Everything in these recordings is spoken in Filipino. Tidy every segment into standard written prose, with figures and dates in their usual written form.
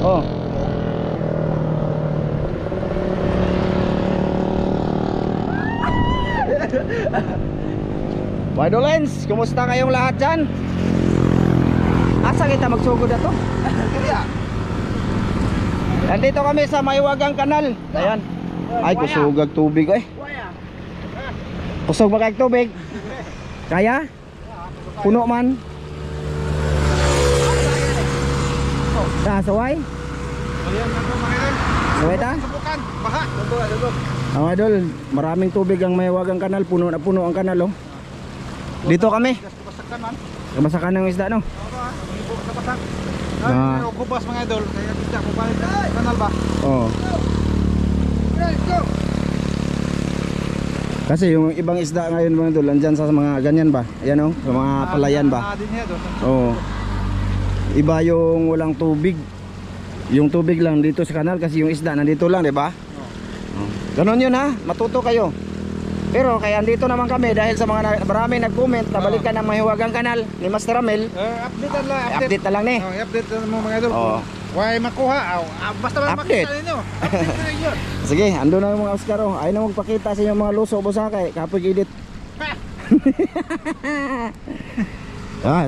Oh. Idol Lens, kumusta kayong lahat dyan? Asa kita magsugod na to? Nandito kami sa Maywagang Kanal. Ayan. Ay, kusugag tubig eh. Kusog ba kayong tubig? Kaya? Puno man. Saway? Saway ta? Baha. Ang idol, maraming tubig ang Maywagang Kanal. Puno na puno ang kanal oh. Dito kami. Kamasakan ng isda no? Ay, kubas mga idol. Kaya tidak mo balik kanal ba? Oo. Kasi yung ibang isda ngayon mga idol, andyan sa mga ganyan ba? Ayan oh, sa mga palayan ba? Oo. Iba yung walang tubig. Yung tubig lang dito sa kanal kasi yung isda nandito lang, di ba? Ganon yun ha, matuto kayo. Pero kaya andito naman kami dahil sa mga marami nag-comment na balikan ng Maywagang Kanal ni Master Ramel. Update lang. Update na lang ni. Update mo mga idol. Oo. Why makuha? Basta lang Update. makita ninyo. Update na ninyo. Sige, ando na yung mga Oscar oh. Ayaw na magpakita sa inyong mga luso busakay. Kapoy edit.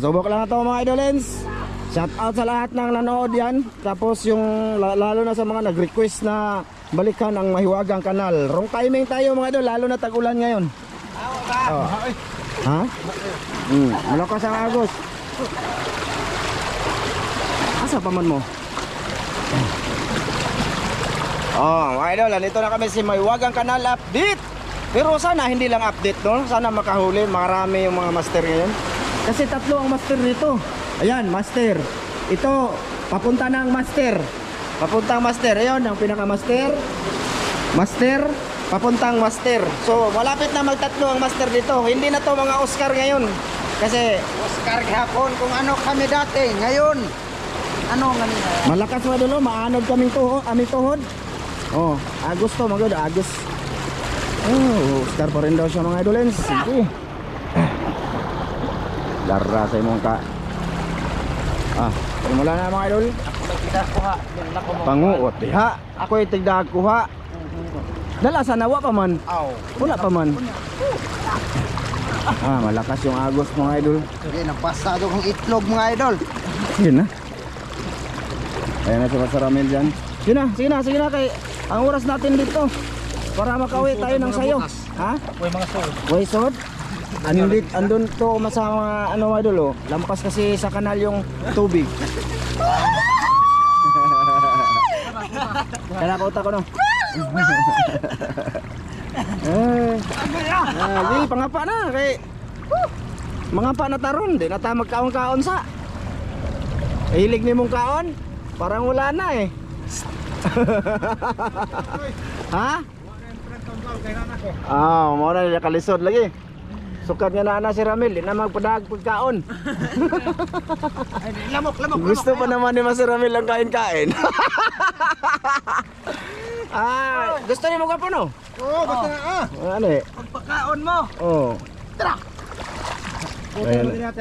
Subok lang ito mga idolens. Shout out sa lahat ng nanood yan. Tapos yung lalo na sa mga nag-request na balikan ang Maywagang Kanal. Wrong timing tayo mga idol, lalo na tag-ulan ngayon. Oh. Ha? Malakas ang agos. Asa pa man mo? Mga idol, nandito na kami si Maywagang Kanal update. Pero sana hindi lang update no? Sana makahuli, marami yung mga master ngayon. Kasi tatlo ang master nito. Ayan, master. Ito, papunta na ang master. Papuntang master. Ayun, ang pinaka-master. Master, papuntang master. So, malapit na magtatlo ang master dito. Hindi na to mga Oscar ngayon. Kasi, Oscar gihapon kung ano kami dati. Ngayon, ano nga nila? malakas mo dulo, maanod kaming tuhod, aming tuhod. Oh, Agos to, mga idol, Agos. Oh, Oscar pa rin daw siya mga idolens. Sige. Lara sa imong ka. Wala na mga idol. Panguot diha. Ako ay tigdag kuha. Dala sa nawa pa man. Wala pa man. Malakas yung Agos mga idol. Sige, napasado kong itlog mga idol. Yun na. Ayan na si Master Ramel dyan. Sige na kay ang oras natin dito para makauwi tayo ng sayo. Ha? Uy mga sol. Way sod. Andun to sa mga ano mga idol oh. Lampas kasi sa kanal yung tubig. Kaya kauta ko no. Pangapa na kay mga pa na taron, di na ta magkaon-kaon sa. Hilig ni mong kaon, parang wala na eh. Ha? Mo na niya kalisod lagi. Sukat nga na si Ramel, di na magpadag pagkaon. Lamok. Gusto pa naman ni Master Ramel ang kain-kain. Gusto niyo mo kapo no? Oo, basta na Ano eh? pagpakaon mo. Oo. Tara.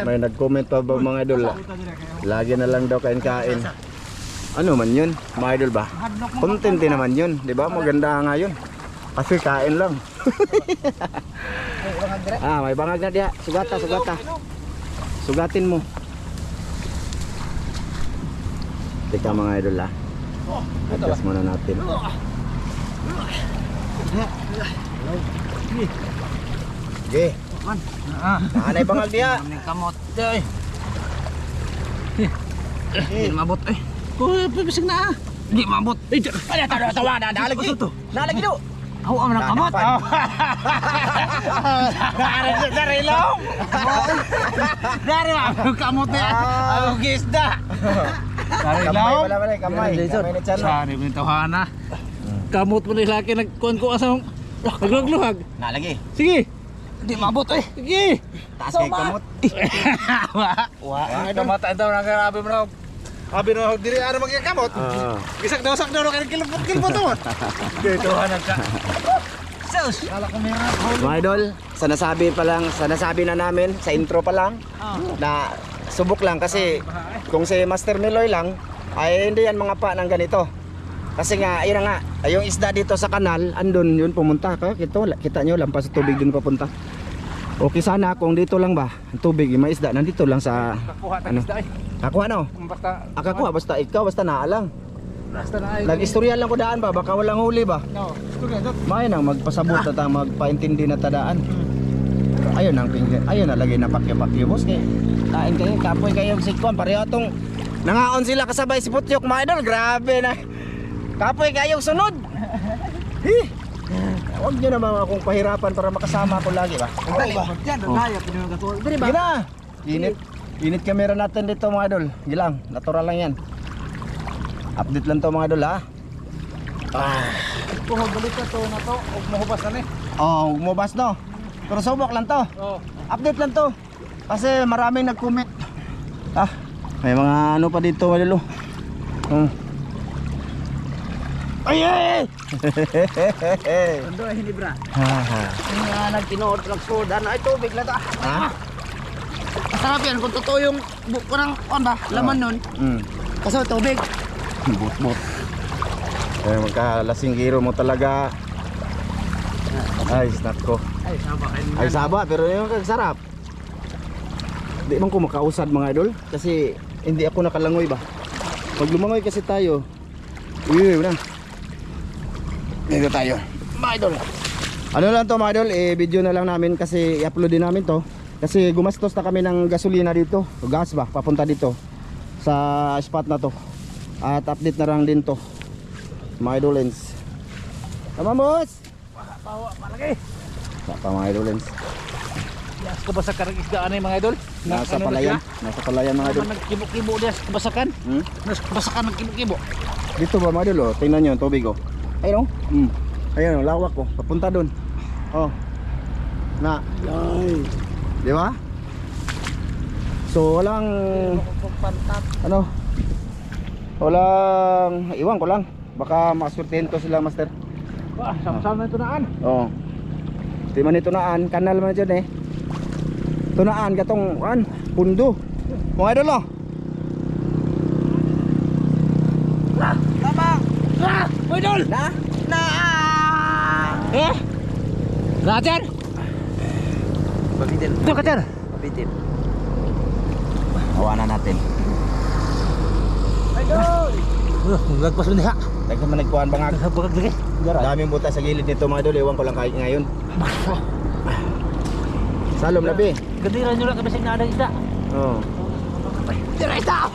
May nag-comment pa ba mga idol? Lagi na lang daw kain-kain. Ano man yun? Mga idol ba? Content din naman yun. Di ba? Maganda nga yun. Kasi kain lang. May bangag na diya. Sugata. Sugatin mo. Teka mga idol adjust muna natin. Okay. Anay bangag diya. Kamot. Hindi mabot eh. Pisig na. Hindi mabot. Ay, tawa na. Nalagi do. Ako ang nakamot. Dari long. Dari ang kamot na. Ang gisda. Dari long. Kamay ni Chan. Sari mo tawhana. Kamot mo nila laki nagkuan ko asang nagluhag. Nalagi. Sige. Hindi mabot eh. Sige. Taas kay kamot. Ang kamata daw nang grabe mo. Abi no diri ano magkakamot. Gisak daw kay kilpot mo. Dito hanan ka. Sus, ala ko Mga idol, sanasabi na namin sa intro pa lang na subok lang kasi kung si Master Miloy lang ay hindi yan mga pa ng ganito. Kasi nga, ayun na nga, ay yung isda dito sa kanal, andun yun pumunta. Kita nyo, lampas sa tubig dun papunta. Okay sana kung dito lang ba, ang tubig, yung mga isda, nandito lang sa... Kakuha Ano? isda eh. Kakuha no? Basta Kakuha, basta ikaw, basta naalang. basta na ay. Nag-istorya lang ko daan ba, baka walang huli ba? No, istorya dot. May nang magpasabot na tang magpaintindi na tadaan. Ayun ang ayun na lagi na pakyo boss kay. Kain kayo, kapoy kayo sikon pareho tong nangaon sila kasabay si Putyok mga idol. Grabe na. Kapoy kayo sunod. Huwag nyo naman akong pahirapan para makasama ko lagi ba? Dali ba? Diyan, daya pinunong gato. Dali ba? Gina. Init kamera natin dito mga idol. Gilang, natural lang yan. Update lang to mga idol ha. Kuha balik ka to na to, og mahubas na ni. Oh, umubas no. Pero subok lang to. Oh. Update lang to. Kasi maraming nag-comment. May mga ano pa dito mga idol. Ay ay! Ando ay hindi bra. Haha. Nga nagtinood lang so dana ay tubig la ta. Ha? Masarap yan kung totoo yung buko ng on ba? Laman nun. Kaso tubig. Bot. Magkalasing giro mo talaga. Ay, snap ko. Ay saba kayo. Ay, saba, pero yung sarap. Di man ko makausad mga idol. Kasi hindi ako nakalangoy ba. Pag lumangoy kasi tayo, uy, na. Dito tayo. Mga idol. Ano lang to mga idol, video na lang namin kasi i-upload din namin to. Kasi gumastos na kami ng gasolina dito. O gas ba, papunta dito. Sa spot na to. At update na lang din to. Mga idolens. Tama boss! Pawa palagi. Sapa mga idolens. Yes, kabasakan ng isdaan ay mga idol. Nasa palayan. Nasa palayan mga idol. Nagkibo-kibo dia sa kabasakan. Nas kabasakan nagkibo-kibo. Dito ba mga idol, oh, tingnan nyo yung tubig oh. Ayun oh. Ayun oh, lawak oh. Papunta dun. Oh. Na. Di ba? So walang ano? Walang iwan ko lang. Baka masurtihin ko sila master. Wah, sama-sama ito naan. Oh. Di man ito naan, kanal man dyan eh. Tunaan katong kan pundo. Mga idol oh. Tama. Idol. Na. Eh? Rajan. Pabitin. Ito ka dyan. Pabitin. Awanan natin. Idol. Lagpas mo niya. Daghan man nagkuhan bangag. Bagag lagi. Daming butas sa gilid nito mga idol, ewan ko lang kahit ngayon. Salom labi. Gadiran nyo lang kabisig na adang isda. Oo. Direta!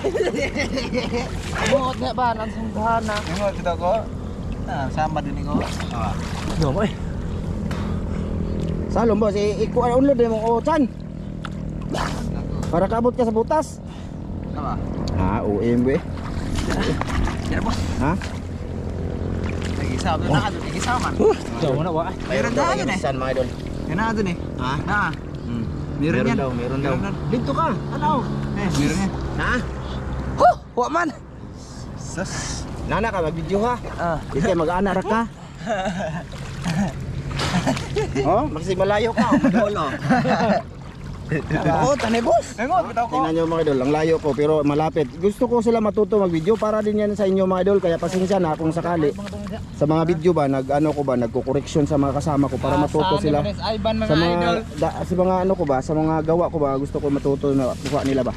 Buot nga ba? Nansang bahana. Ingot kita ko. Sama din ko. Doon mo eh. Salom boss, ikuan unlod mo chan. Para kabot ka sa butas. Tama. UM we. Yan boss. Ha? Nag-isama na ka. Nag-isama. Doon mo na wa. Mayroon na yun eh. San mga idol. Yan na doon eh. Ha? Na. Meron daw, meron daw. Dito ka. Ano? Meron yan. Ha? Wa man. Sus. Nana ka mag-video ha. Di kay mag-ana ra ka. Oh, magsimalayo ka, madolo. Oo, tani boss. Engot, bitaw ko. Tingnan nyo mga idol, ang layo ko pero malapit. Gusto ko sila matuto mag-video para din yan sa inyo mga idol. Kaya pasensya na kung sakali sa mga video ba, nagko-correction sa mga kasama ko para matuto sila. Sa mga, sa mga ano ko ba, sa mga gawa ko ba, gusto ko matuto na kuha nila ba.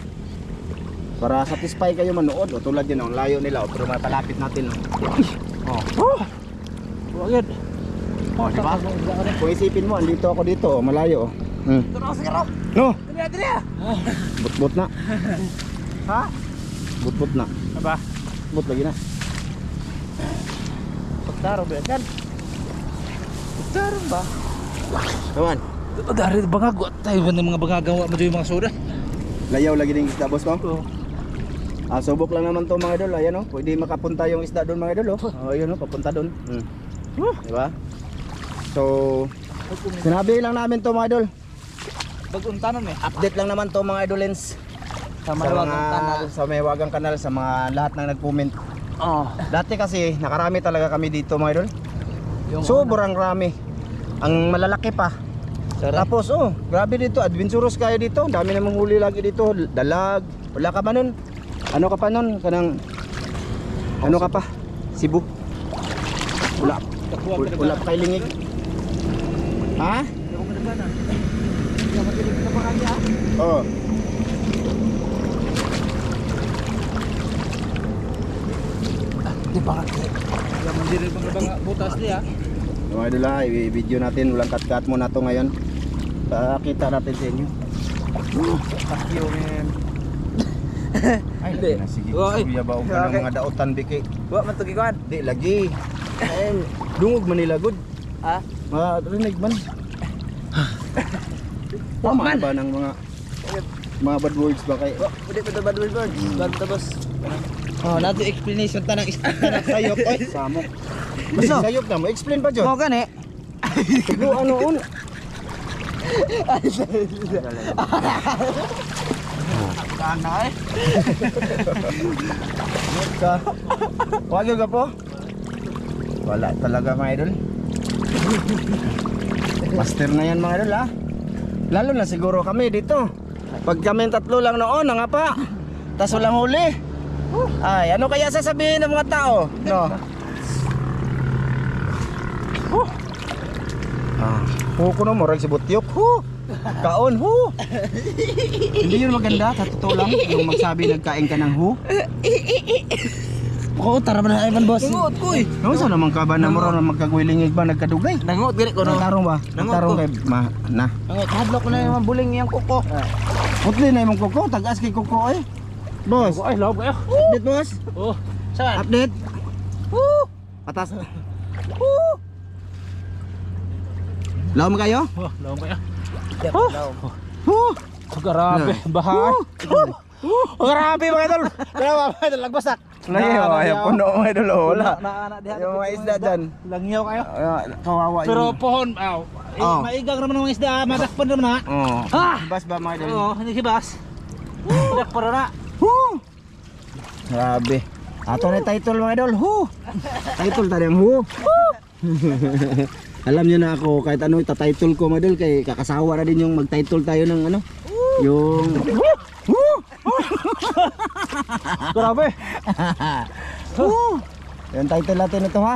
Para satisfy kayo manood. O, tulad yun, ang layo nila. O, pero matalapit natin. Wagad. O, diba? Kung isipin mo, andito ako dito. O, malayo. Ito na sige raw. No! Dili. But na. Ha? But na. Aba. But lagi na. Pagtaro ba yan? Pagtaro ba? Kawan, Dari bangag tayo ba ng mga bangagawa mo yung mga soda? layaw lagi ng isda boss ko. Subok lang naman to mga idol. Ayan o, pwede makapunta yung isda doon mga idol. Ayun o, papunta doon. Diba? So, sinabi lang namin to mga idol. Bagong tanon eh. Update lang naman to mga idolens. Sa Mahiwagang Kanal. Sa Mahiwagang Kanal, sa mga lahat ng nag-comment. Oh. Dati kasi nakarami talaga kami dito mga idol. Yung Sobrang rami. Ang malalaki pa. Tapos grabe dito, adventurous kayo dito. Dami namang huli lagi dito, dalag. Wala ka ba nun? Ano ka pa nun? Ano ka pa? Cebu. Wala pa kay lingig. Ha? Oh. Di ba? Hindi rin mga butas niya. Mga idol ha, i-video natin, walang cut-cut muna to ngayon. Pakita natin sa inyo. Fuck you man. Ay, lagi na sige. Kuya ba og kanang mga daotan biki? Wa man tugi kuan. Di lagi. Ay, dungog man nila good. Ha? Marinig man. Tama ba ng mga bad words ba kay? Pwede pa bad words. Bad tapos. Oh, nato explanation ta ng sayop oy. Samok. Basta sayop na mo, explain pa jud. Mo gani. Siguro ano un. Kana eh. Ka. Wala ka po? Wala talaga mga idol. Master na yan mga idol ha. Lalo na siguro kami dito. Pag kami tatlo lang noon, nga pa. Tas walang huli. Ay, ano kaya sasabihin ng mga tao? No. Kuno mo rag si butyok. Kaon hu. Hindi yun maganda, sa totoo lang yung magsabi nagkain ka ng hu. Ko tara man ay man boss. Nangot ko eh. Ano sa naman ka ba na mo ron magkagwilingig ba nagkadugay? Nangot gani ko no. Tarong ba? Tarong kay na. Nangot hadlok ko na yung buling yang kuko. Putli na imong kuko, tagas kay kuko eh. Boss. Ay, love kayo. Update boss. Oh. Saan? Update. Patas. Laom kayo? Oh, love kayo. Grabe, bahay. Grabe mga idol. Grabe mga idol, lagbasak. Ayaw puno mga idol, wala. Yung Yung mga isda dyan. Langyaw kayo. Kawawa yun. Pero pohon, maigang naman ang isda, madakpan naman ha. Bas ba mga idol? Oo, hindi si Bas. Madakpan na. Grabe. Ato na title mga idol. Title tayo yung Alam niyo na ako kahit ano ita-title ko mga idol kay kakasawa na din yung mag-title tayo ng ano. Yung Grabe. yung title natin ito ha,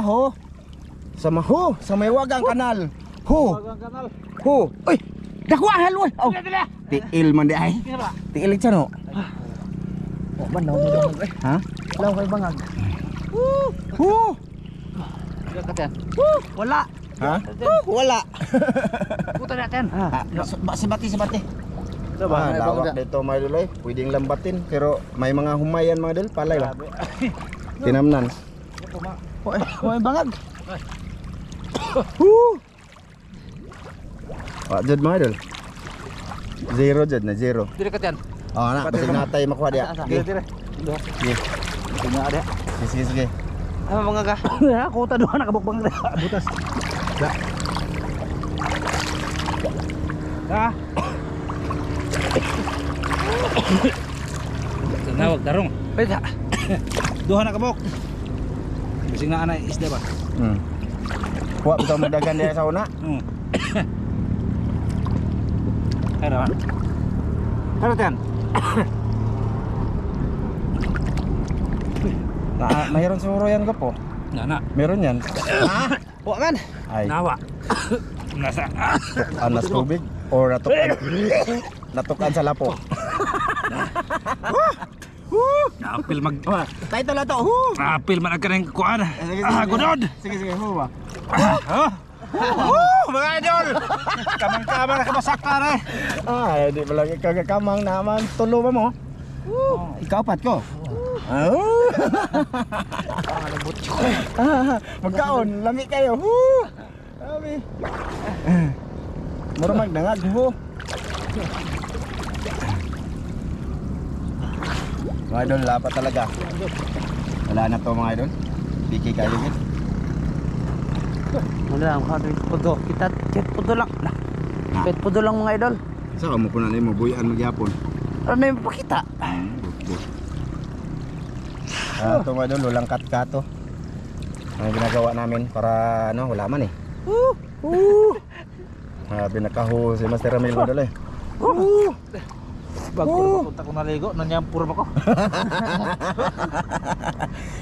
sa may wagang kanal. Uy, dakwa halo. Tiil man di ay. Tiil siya no. Banaw mo bangag eh. Ha? Law kay bangag. Katian. Wala. Ha? Wala. Puta natin. Si bati. Diba? Lawak dito mga idol ay. Pwedeng lambatin pero may mga humayan mga idol, palay ba? Tinamnan. May bangag. Jud mga idol. Zero jud na zero. Dire katian. Na, basig natay makuha dia. Dire. Sige. Tingnan ada. Sige. Ano mga ka? Kuta doon nakabukbang na. Butas. Tinawag darong. Pwede. Duha na kabok. Bising na anay isda ba? Kuha bitaw magdagan dia sa una. Ano? Ano tan? Mayroon siguro yan ka po. Nana. Meron yan. Wa man. Ay. Nawa. Nasa. Anas tubig or natukan sa lapo. Apil mag Title na to. apil man ang kanang kuan. Gunod. Sige, ba? Mga idol. Kamang-kamang na kamasakar eh. Di ba lagi kagakamang naman. Tulo ba mo? Ikaw pat ko. Magkaon, lami kayo. Lami. Mura magdangag. Mga idol, lapa talaga. Wala na to mga idol. Biki kayo yun. Wala ang kadri pudo. Kita chat pudo lang. Pet pudo lang mga idol. Saan mo po na mo buyan magyapon? Ano na yung pakita? Ito mga idol, walang kat-kato. Ang ginagawa namin para wala man eh. Binakaho si Master Ramil mo dali. Bago punta ko naligo, nanyampur ako.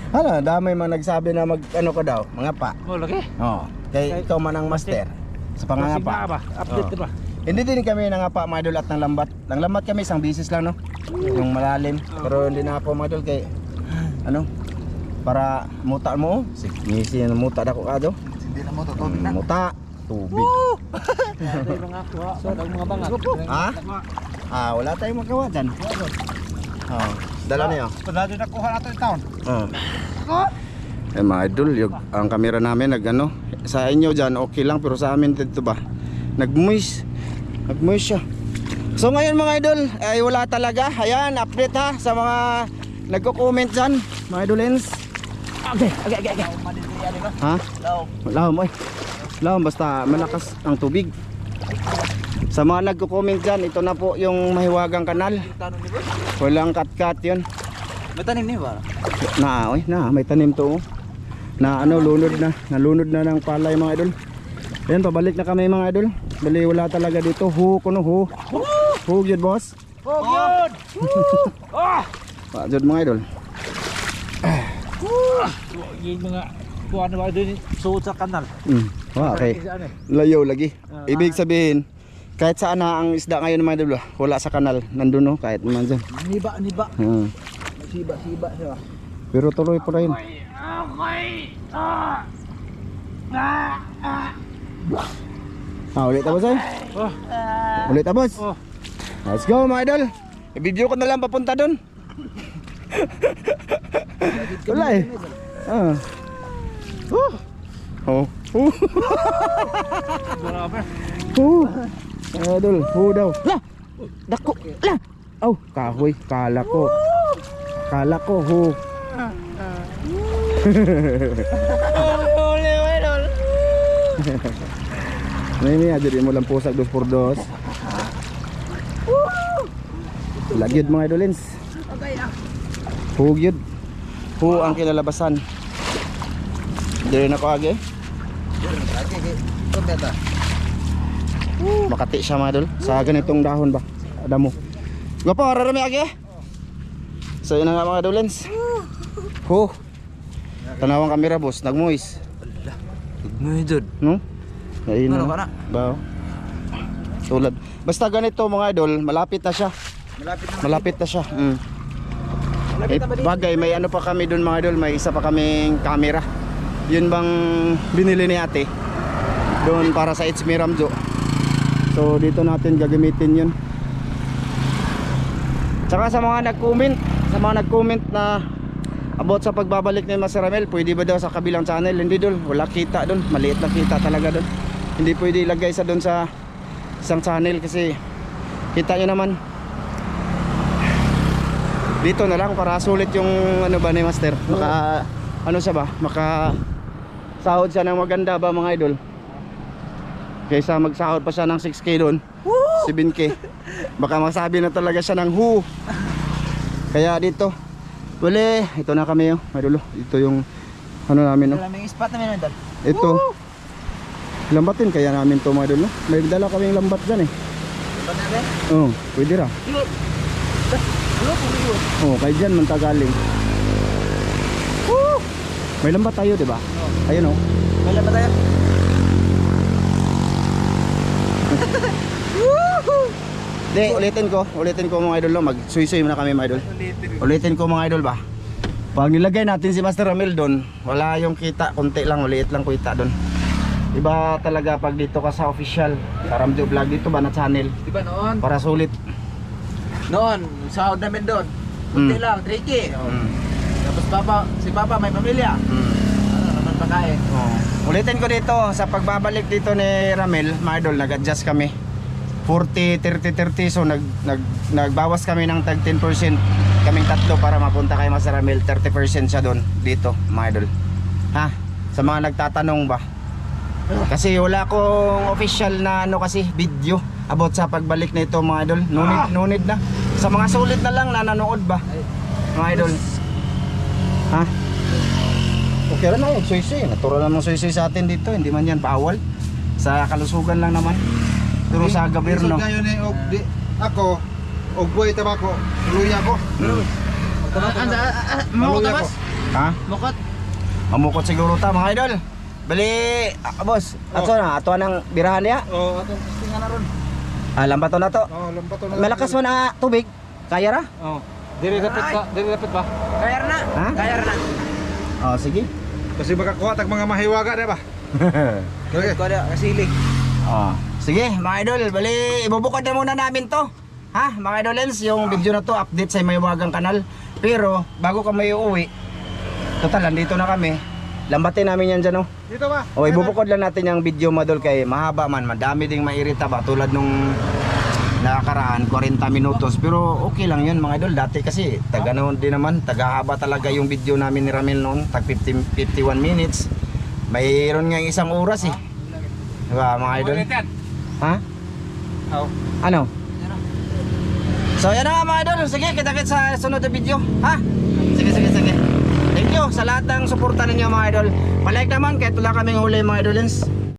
Ano, dami man nagsabi na mag ano ko daw, mga pa. Oh, lagi. Oh, kay ikaw man ang master sa pangangapa. Ba? Update ba? Hindi din kami nangapa mga idol at ng lambat. Nang lambat kami isang bisis lang no. Yung malalim. Pero hindi na po mga idol kay ano para muta mo. Sige, muta dako kado. Hindi na mo to tubig na. Muta, tubig. Ay mga kuha. So, mga bangat. Ha? Wala tayong magawa dyan. Oh, dala niyo. Padado na kuha nato yung taon. Eh mga idol, ang camera namin nag-ano, sa inyo dyan okay lang pero sa amin dito ba nagmoist siya. So ngayon mga idol ay wala talaga. Ayan, update ha sa mga nagko-comment dyan mga idolens. Okay. Ha? Lahom oy. Lahom basta malakas ang tubig. Sa mga nagko-comment dyan, ito na po yung Mahiwagang Kanal. Walang cut-cut yun. May tanim niyo ba? May tanim to. Na ano, nalunod na ng palay mga idol. Ayan, pabalik na kami mga idol. Bali wala talaga dito. Kuno. Hug yun boss. Good! Jud mga idol. Yung mga kuha na ba doon suot sa kanal. Okay. Layo lagi. Ibig sabihin, kahit saan na ang isda ngayon mga idol, wala sa kanal. Nandun no, kahit naman dyan. Niba. Siba siya. Pero tuloy pa rin. Ulit tapos ay? Ulit tapos? Let's go mga idol. I-video ko na lang papunta doon. Wala eh. Idol, daw. Lah! Dako! Lah! Oh, kahoy. Kala ko, May aja di mo lang pusag 2x2. Lagyod mga idolins. Hugyod. Ang kinalabasan. Dili na ko agi. Makati siya mga idol. Sa ganitong dahon ba? Adamo. Gapo, rarami agi. So yun na nga mga idolins. Tanawang kamera boss, nagmoist. Nagmoist. No? Ayun Ano na. ka na? Bao. Tulad. Basta ganito mga idol, malapit na siya. Malapit na siya. Bagay, may ano pa kami doon mga idol, may isa pa kaming camera. Yun bang binili ni ate doon para sa It's Me Ramjo. So dito natin gagamitin yun. Tsaka sa mga nag-comment na about sa pagbabalik ni Master Ramil, pwede ba daw sa kabilang channel? Hindi doon, wala kita doon, maliit na kita talaga doon. Hindi pwede ilagay sa doon sa isang channel kasi kita nyo naman. Dito na lang para sulit yung ano ba ni Master. Maka ano siya ba? Maka sahod siya ng maganda ba mga idol? Kaysa magsahod pa siya ng 6K doon, 7K. Baka masabi na talaga siya ng Kaya dito wala, ito na kami yung idol. Ito yung ano namin no. Maraming spot namin idol. Ito. Lambatin kaya namin to mga idol no. May dala kaming lambat dyan eh. Lambat natin? Oo, pwede ra. Kaya dyan man tagaling. May lambat tayo diba? Ayun o. May lambat tayo? Di, ulitin ko mga idol no. Mag-suy-suy muna kami mga idol. Ulitin ko mga idol ba. Pag nilagay natin si Master Ramil doon, wala yung kita, konti lang, uliit lang kita doon. Iba talaga pag dito ka sa official sa Ramjo Vlog dito ba na channel. Diba noon? Para sulit. Noon, sahod namin doon. Kunti lang, 3K. Tapos si Papa may pamilya. Ano naman pagkain. Ulitin ko dito, sa pagbabalik dito ni Ramil, mga idol, nag-adjust kami. 40, 30, 30, so nagbawas kami ng tag 10%. Kaming tatlo para mapunta kay Master Ramil, 30% siya doon, dito, mga idol. Ha? Sa mga nagtatanong ba? Kasi wala akong official na ano kasi, video about sa pagbalik na ito mga idol. No need na. Sa mga sulit na lang na nanood ba? Mga idol. Ha? Okay lang na yun, suy-suy. Natural namang suy-suy sa atin dito. Hindi man yan bawal. Sa kalusugan lang naman. Pero sa gobyerno. Isod ngayon og di ako og buhay tabako. Luya ko. Mukot Luya na, ko. boss? Ha? Mukot? Mamukot siguro ta mga idol. Bali, boss, ato na, ato nang birahan niya. Oh, atong testingan na ron. Lambato na to. Oh, lambato na. Malakas mo na tubig. Kaya ra? Oh. Diri dapat ba? Kayar na. Ha? Kayar na. Oh, sige. Kasi makakuha tag mga mahiwaga na ba? Okay. Ko ada kasilig. Oh, sige mga idol, bali ibubukod na muna namin to. Ha, mga idolens, yung video na to update sa Maywagang kanal. Pero bago kami uuwi, total nandito na kami. Lambatin namin yan dyan, oh. Dito ba? O ibubukod lang natin yung video madol kay mahaba man, madami ding mairita ba tulad nung nakakaraan 40 minutos, pero okay lang yun mga idol. Dati kasi taga noon din naman, tagahaba talaga yung video namin ni Ramil noon, tag 51 minutes. Mayroon nga isang oras eh. Diba mga idol? Ha? Oh. Ano? So yan na nga mga idol, sige kita-kits sa sunod na video. Ha? Sige. Thank you sa lahat ng suporta ninyo mga idol. Palike naman kahit wala kaming huli mga idolins.